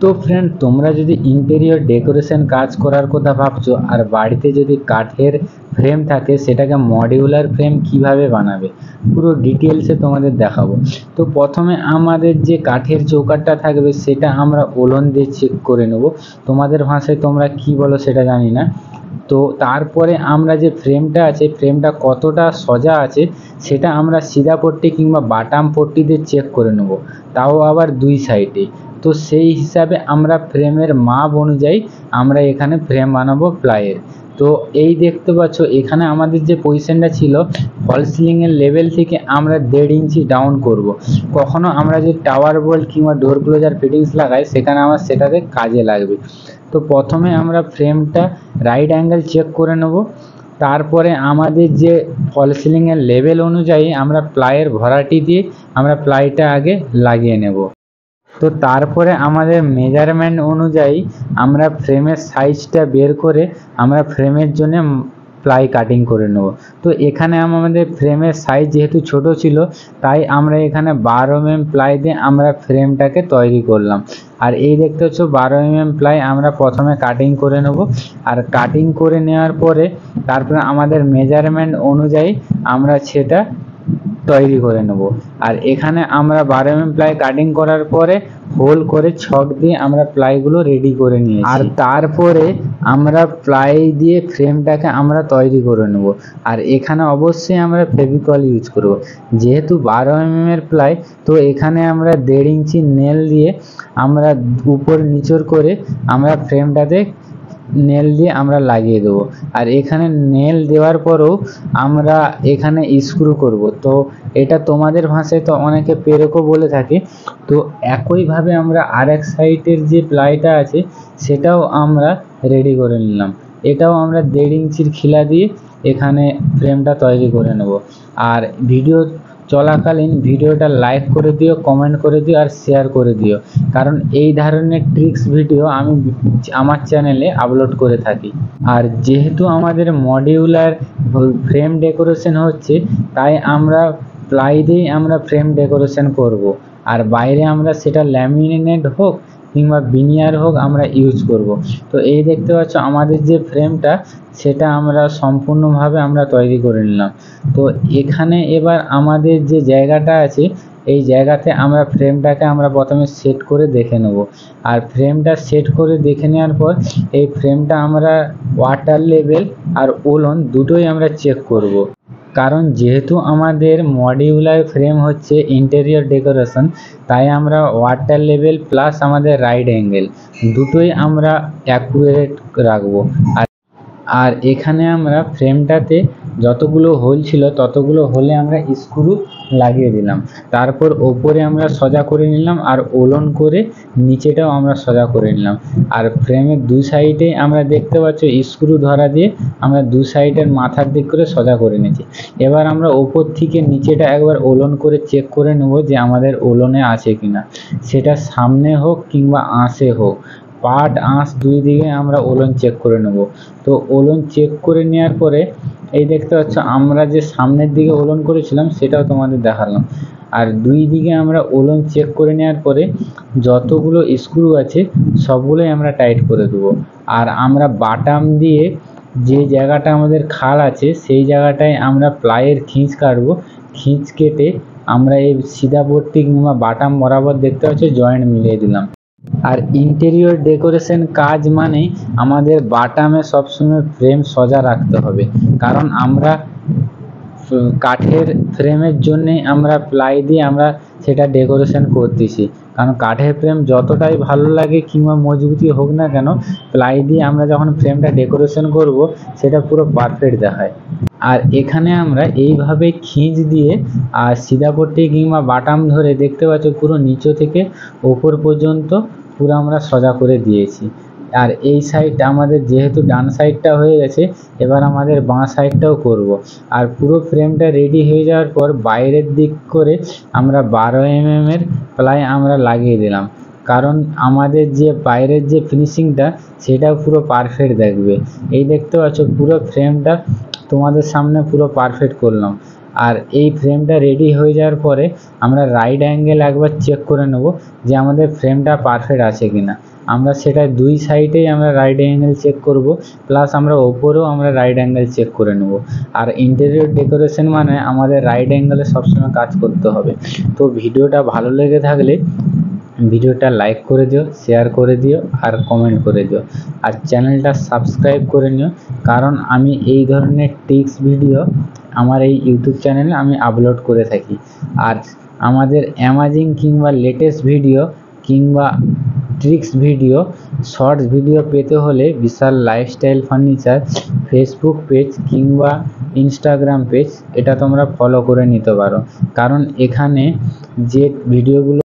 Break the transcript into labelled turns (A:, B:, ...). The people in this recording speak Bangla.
A: তো ফ্রেন্ড, তোমরা যদি ইন্টেরিয়র ডেকোরেশন কাজ করার কথা ভাবছো আর বাড়িতে যদি কাঠের ফ্রেম থাকে, সেটাকে মডিউলার ফ্রেম কিভাবে বানাবে পুরো ডিটেলসে তোমাদের দেখাবো। তো প্রথমে আমাদের যে কাঠের চৌকাঠটা থাকবে সেটা আমরা ওলন দিয়ে চেক করে নেব। তোমাদের ভাষায় তোমরা কি বলো সেটা জানি না। তো তারপরে আমরা যে ফ্রেমটা আছে, ফ্রেমটা কতটা সোজা আছে সেটা আমরা সিধা পট্টি কিংবা বাটাম পট্টি দিয়ে চেক করে নেব, তাও আবার দুই সাইডে। তো সেই হিসাবে আমরা ফ্রেমের মাপ অনুযায়ী আমরা এখানে ফ্রেম বানাবো প্লাইয়ের। তো এই দেখতে পাচ্ছ এখানে আমাদের যে পজিশনটা ছিল, ফল সিলিংয়ের লেভেল থেকে আমরা 1.5 ইঞ্চি ডাউন করব। কখনো আমরা যে টাওয়ার বোল্ট কিংবা ডোর ক্লোজার ফিটিংস লাগাই সেখানে আমার সেটাতে কাজে লাগবে। তো প্রথমে আমরা ফ্রেমটা রাইট অ্যাঙ্গেল চেক করে নেব। তারপরে আমাদের যে ফল সিলিংয়ের লেভেল অনুযায়ী আমরা প্লাইয়ের ভরাটি দিয়ে আমরা প্লাইটা আগে লাগিয়ে নেব। তো তারপরে আমাদের মেজারমেন্ট অনুযায়ী আমরা ফ্রেমের সাইজটা বের করে আমরা ফ্রেমের জন্য প্লাই কাটিং করে নেব। তো এখানে আমাদের ফ্রেমের সাইজ যেহেতু ছোট ছিল, তাই আমরা এখানে 12 mm প্লাই দিয়ে আমরা ফ্রেমটাকে তৈরি করলাম। আর এই দেখতে হচ্ছে 12 mm প্লাই আমরা প্রথমে কাটিং করে নেব। আর কাটিং করে নেওয়ার পরে তারপরে আমাদের মেজারমেন্ট অনুযায়ী আমরা সেটা তৈরি করে নেব। আর এখানে আমরা 12 mm প্লাই কাটিং করার পরে হোল করে ছক দিয়ে আমরা প্লাইগুলো রেডি করে নিয়েছি। আর তারপরে আমরা প্লাই দিয়ে ফ্রেমটাকে আমরা তৈরি করে নেব। আর এখানে অবশ্যই আমরা ফেভিকল ইউজ করব, যেহেতু 12 mm এর প্লাই। তো এখানে আমরা 1.5 ইঞ্চি নেল দিয়ে আমরা উপর নিচর করে আমরা ফ্রেমটাতে নেল দিয়ে আমরা লাগিয়ে দেবো। আর এখানে নেল দেওয়ার পরেও আমরা এখানে স্ক্রু করব। তো এটা তোমাদের ভাষায় তো অনেকে পেরেকও বলে থাকে। তো একইভাবে আমরা আরেক সাইডের যে প্লাইটা আছে সেটাও আমরা রেডি করে নিলাম। এটাও আমরা 1.5 ইঞ্চির খিলা দিয়ে এখানে ফ্রেমটা তৈরি করে নেব। আর ভিডিও চলাকালীন ভিডিওটা লাইক করে দিও, কমেন্ট করে দিও আর শেয়ার করে দিও, কারণ এই ধরনের ট্রিক্স ভিডিও আমি আমার চ্যানেলে আপলোড করে থাকি। আর যেহেতু আমাদের মডিউলার ফ্রেম ডেকোরেশন হচ্ছে, তাই আমরা প্লাই দিয়েই আমরা ফ্রেম ডেকোরেশন করব। আর বাইরে আমরা সেটা ল্যামিনেট হোক কিংবা বিনিয়ার হোক আমরা ইউজ করব। তো এই দেখতে পাচ্ছ আমাদের যে ফ্রেমটা সেটা আমরা সম্পূর্ণভাবে আমরা তৈরি করে নিলাম। তো এখানে এবার আমাদের যে জায়গাটা আছে, এই জায়গাতে আমরা ফ্রেমটাকে আমরা প্রথমে সেট করে দেখে নেব। আর ফ্রেমটা সেট করে দেখে নেওয়ার পর এই ফ্রেমটা আমরা ওয়াটার লেভেল আর ওলন দুটোই আমরা চেক করব। কারণ যেহেতু আমাদের মডিউলার ফ্রেম হচ্ছে ইন্টেরিয়র ডেকোরেশন, তাই আমরা ওয়াটার লেভেল প্লাস আমাদের রাইট অ্যাঙ্গেল দুটোই আমরা অ্যাকুরেট রাখবো। আর এখানে আমরা ফ্রেমটাতে যতগুলো হোল ছিল ততগুলো হোলে আমরা স্ক্রু লাগিয়ে দিলাম। তারপর ওপরে আমরা সোজা করে নিলাম আর ওলন করে নিচেটাও আমরা সোজা করে নিলাম। আর ফ্রেমের দুই সাইডে আমরা দেখতে পাচ্ছ স্ক্রু ধরা দিয়ে আমরা দু সাইডের মাথার দিক করে সোজা করে নিয়েছি। এবার আমরা ওপর থেকে নিচেটা একবার ওলন করে চেক করে নেব যে আমাদের ওলনে আছে কিনা, সেটা সামনে হোক কিংবা আঁশে হোক, পাট আঁশ দুই দিকে আমরা ওলন চেক করে নেব। তো ওলন চেক করে নেওয়ার পরে এই দেখতে পাচ্ছ আমরা যে সামনের দিকে ওলন করেছিলাম সেটাও তোমাদের দেখালাম। আর দুই দিকে আমরা ওলন চেক করে নেওয়ার পরে যতগুলো স্ক্রু আছে সবগুলোই আমরা টাইট করে দেবো। আর আমরা বাটাম দিয়ে যে জায়গাটা আমাদের খাল আছে সেই জায়গাটায় আমরা প্লাইয়ের খিঁচ কাটবো। খিঁচ কেটে আমরা এই সিধা পট্টি কিংবা বাটাম বরাবর দেখতে পাচ্ছ জয়েন্ট মিলিয়ে দিলাম। আর ইন্টেরিয়র ডেকোরেশন কাজ মানে আমাদের বাটামে সবসময় ফ্রেম সোজা রাখতে হবে, কারণ আমরা কাঠের ফ্রেমের জন্যে আমরা প্লাই দিয়ে আমরা সেটা ডেকোরেশন করতেছি। কারণ কাঠের ফ্রেম যতটাই ভালো লাগে কিংবা মজবুতি হোক না কেন, প্লাই দিয়ে আমরা যখন ফ্রেমটা ডেকোরেশন করব সেটা পুরো পারফেক্ট দেখায়। আর এখানে আমরা এইভাবে খিঁচ দিয়ে আর সিধা পট্টি কিংবা বাটাম ধরে দেখতে পাচ্ছ পুরো নিচে থেকে ওপর পর্যন্ত পুরো আমরা সোজা করে দিয়েছি। আর এই সাইড আমাদের যেহেতু ডান সাইডটা হয়ে গেছে, এবার আমাদের বাঁ সাইডটাও করব। আর পুরো ফ্রেমটা রেডি হয়ে যাওয়ার পর বাইরের দিক করে আমরা 12 mm এর প্লাই আমরা লাগিয়ে দিলাম, কারণ আমাদের যে বাইরের যে ফিনিশিংটা সেটাও পুরো পারফেক্ট দেখবে। এই দেখতে পাচ্ছ পুরো ফ্রেমটা তোমাদের সামনে পুরো পারফেক্ট করলাম। আর এই ফ্রেমটা রেডি হয়ে যাওয়ার পরে আমরা রাইট অ্যাঙ্গেল একবার চেক করে নেব যে আমাদের ফ্রেমটা পারফেক্ট আছে কিনা। আমরা সেটা দুই সাইডেই আমরা রাইট অ্যাঙ্গেল চেক করব, প্লাস আমরা ওপরেও আমরা রাইট অ্যাঙ্গেল চেক করে নেব। আর ইন্টেরিয়র ডেকোরেশন মানে আমাদের রাইট অ্যাঙ্গেলে সবসময় কাজ করতে হবে। তো ভিডিওটা ভালো লেগে থাকলে ভিডিওটা লাইক করে দিও, শেয়ার করে দিও আর কমেন্ট করে দিও। আর চ্যানেলটা সাবস্ক্রাইব করে নিও, কারণ আমি এই ধরনের টিপস ভিডিও আমার এই ইউটিউব চ্যানেলে আমি আপলোড করে থাকি। আর আমাদের অ্যামাজিং কিংবা লেটেস্ট ভিডিও কিংবা ট্রিক্স ভিডিও, শর্টস ভিডিও পেতে হলে বিশাল লাইফস্টাইল ফার্নিচার ফেসবুক পেজ কিংবা ইনস্টাগ্রাম পেজ এটা তোমরা ফলো করে নিতে পারো, কারণ এখানে যে ভিডিওগুলো